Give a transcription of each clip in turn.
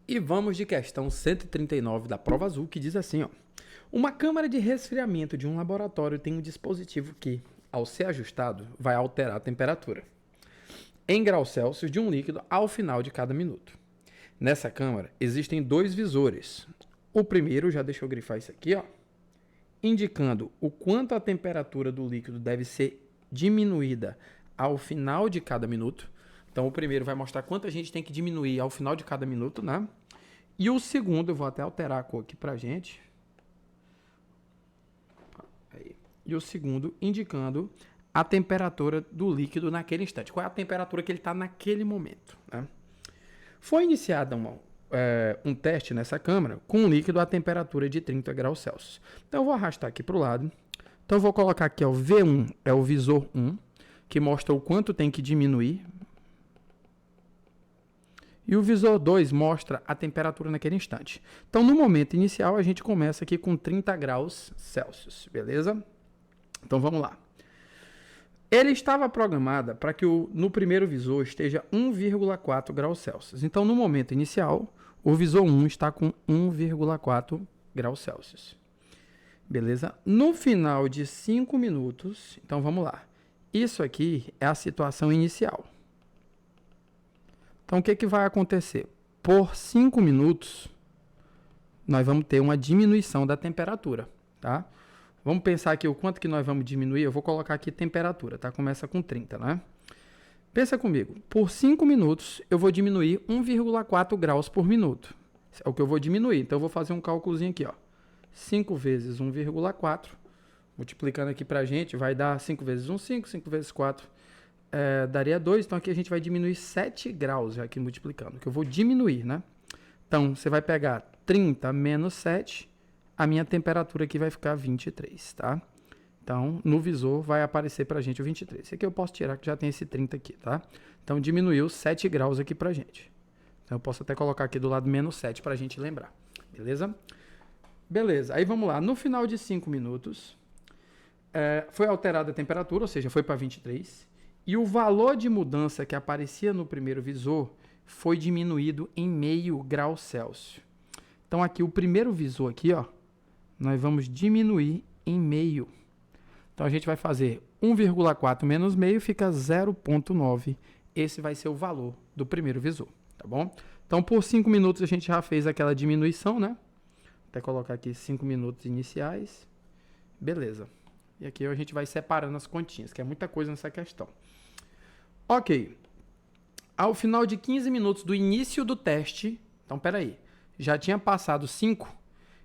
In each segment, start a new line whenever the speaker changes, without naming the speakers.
E vamos de questão 139 da prova azul, que diz assim, ó. Uma câmara de resfriamento de um laboratório tem um dispositivo que, ao ser ajustado, vai alterar a temperatura em graus Celsius de um líquido ao final de cada minuto. Nessa câmara existem dois visores. O primeiro, já deixa eu grifar isso aqui, ó, indicando o quanto a temperatura do líquido deve ser diminuída ao final de cada minuto. Então, o primeiro vai mostrar quanto a gente tem que diminuir ao final de cada minuto, né? E o segundo, eu vou até alterar a cor aqui pra gente. Aí. E o segundo, indicando a temperatura do líquido naquele instante. Qual é a temperatura que ele está naquele momento, né? Foi iniciado um teste nessa câmara com um líquido a temperatura de 30 graus Celsius. Então, eu vou arrastar aqui para o lado. Então, eu vou colocar aqui, ó, V1 é o visor 1, que mostra o quanto tem que diminuir. E o visor 2 mostra a temperatura naquele instante. Então, no momento inicial, a gente começa aqui com 30 graus Celsius, beleza? Então, vamos lá. Ele estava programado para que no primeiro visor esteja 1,4 graus Celsius. Então, no momento inicial, o visor 1 está com 1,4 graus Celsius. Beleza? No final de 5 minutos, então vamos lá. Isso aqui é a situação inicial. Então, o que vai acontecer? Por 5 minutos, nós vamos ter uma diminuição da temperatura, tá? Vamos pensar aqui o quanto que nós vamos diminuir. Eu vou colocar aqui temperatura, tá? Começa com 30, né? Pensa comigo. Por 5 minutos, eu vou diminuir 1,4 graus por minuto. É o que eu vou diminuir. Então, eu vou fazer um cálculozinho aqui, ó. 5 vezes 1,4. Multiplicando aqui pra gente, vai dar 5 vezes 1, 5. 5 vezes 4, daria 2. Então, aqui a gente vai diminuir 7 graus, já aqui multiplicando. Que eu vou diminuir, né? Então, você vai pegar 30 menos 7. A minha temperatura aqui vai ficar 23, tá? Então, no visor vai aparecer pra gente o 23. Esse aqui eu posso tirar, que já tem esse 30 aqui, tá? Então, diminuiu 7 graus aqui pra gente. Então, eu posso até colocar aqui do lado menos 7 pra gente lembrar, beleza? Beleza, aí vamos lá. No final de 5 minutos, foi alterada a temperatura, ou seja, foi para 23. E o valor de mudança que aparecia no primeiro visor foi diminuído em meio grau Celsius. Então, aqui, o primeiro visor aqui, ó, nós vamos diminuir em meio. Então, a gente vai fazer 1,4 menos meio, fica 0,9. Esse vai ser o valor do primeiro visor, tá bom? Então, por 5 minutos, a gente já fez aquela diminuição, né? Até colocar aqui 5 minutos iniciais. Beleza. E aqui a gente vai separando as continhas, que é muita coisa nessa questão. Ok. Ao final de 15 minutos do início do teste, então, peraí, já tinha passado 5,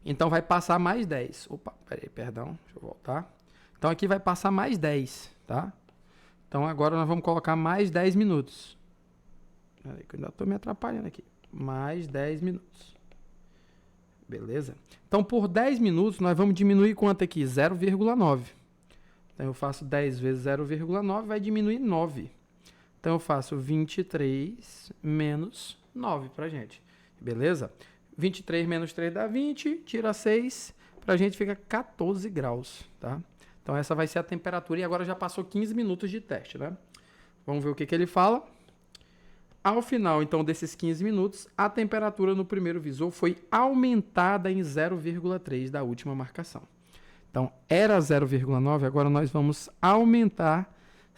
então vai passar mais 10. Opa, peraí, perdão, deixa eu voltar. Então, aqui vai passar mais 10, tá? Então, agora nós vamos colocar mais 10 minutos. Peraí, que eu ainda estou me atrapalhando aqui. Mais 10 minutos. Beleza? Então, por 10 minutos, nós vamos diminuir quanto aqui? 0,9. Então, eu faço 10 vezes 0,9, vai diminuir 9. Então, eu faço 23 menos 9 pra gente. Beleza? 23 menos 3 dá 20, tira 6, pra gente fica 14 graus, tá? Então, essa vai ser a temperatura e agora já passou 15 minutos de teste, né? Vamos ver o que ele fala. Ao final, então, desses 15 minutos, a temperatura no primeiro visor foi aumentada em 0,3 da última marcação. Então, era 0,9, agora nós vamos aumentar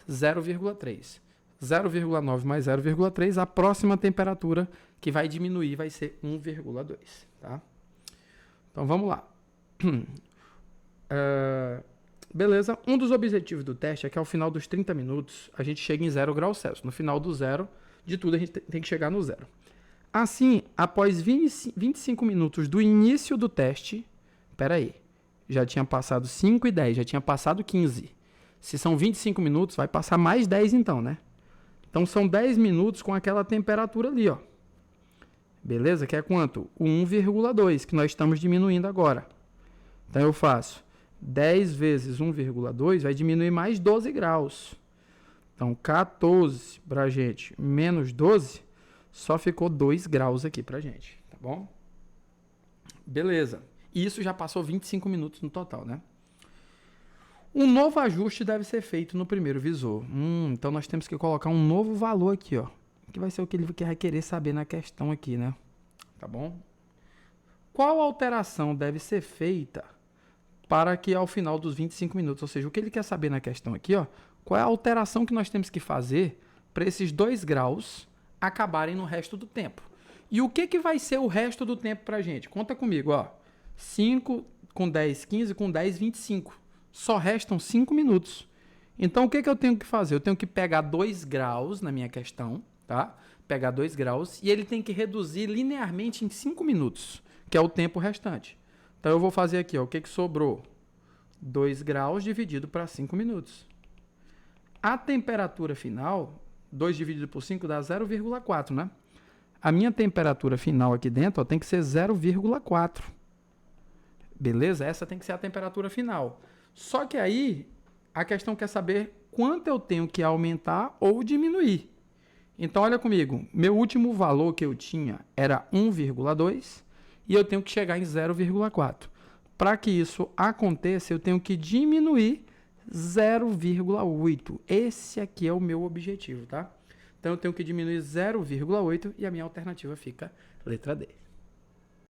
0,3. 0,9 mais 0,3, a próxima temperatura que vai diminuir vai ser 1,2, tá? Então, vamos lá. Beleza? Um dos objetivos do teste é que ao final dos 30 minutos, a gente chega em 0 graus Celsius. No final do zero, de tudo, a gente tem que chegar no zero. Assim, após 25 minutos do início do teste, peraí, já tinha passado 5 e 10, já tinha passado 15. Se são 25 minutos, vai passar mais 10 então, né? Então, são 10 minutos com aquela temperatura ali, ó. Beleza? Que é quanto? O 1,2, que nós estamos diminuindo agora. Então, eu faço 10 vezes 1,2, vai diminuir mais 12 graus. Então, 14 pra gente menos 12, só ficou 2 graus aqui pra gente, tá bom? Beleza. E isso já passou 25 minutos no total, né? Um novo ajuste deve ser feito no primeiro visor. Então, nós temos que colocar um novo valor aqui, ó. Que vai ser o que ele vai querer saber na questão aqui, né? tá bom? Qual alteração deve ser feita para que ao final dos 25 minutos, ou seja, o que ele quer saber na questão aqui, ó, qual é a alteração que nós temos que fazer para esses 2 graus acabarem no resto do tempo. E o que vai ser o resto do tempo para a gente? Conta comigo, ó. 5 com 10, 15, com 10, 25. Só restam 5 minutos. Então, o que eu tenho que fazer? Eu tenho que pegar 2 graus na minha questão, tá? Pegar 2 graus e ele tem que reduzir linearmente em 5 minutos, que é o tempo restante. Então, eu vou fazer aqui, ó, o que sobrou? 2 graus dividido para 5 minutos. A temperatura final, 2 dividido por 5 dá 0,4, né? A minha temperatura final aqui dentro, ó, tem que ser 0,4. Beleza? Essa tem que ser a temperatura final. Só que aí, a questão quer saber quanto eu tenho que aumentar ou diminuir. Então, olha comigo. Meu último valor que eu tinha era 1,2 e eu tenho que chegar em 0,4. Para que isso aconteça, eu tenho que diminuir 0,8. Esse aqui é o meu objetivo, tá? Então, eu tenho que diminuir 0,8 e a minha alternativa fica letra D.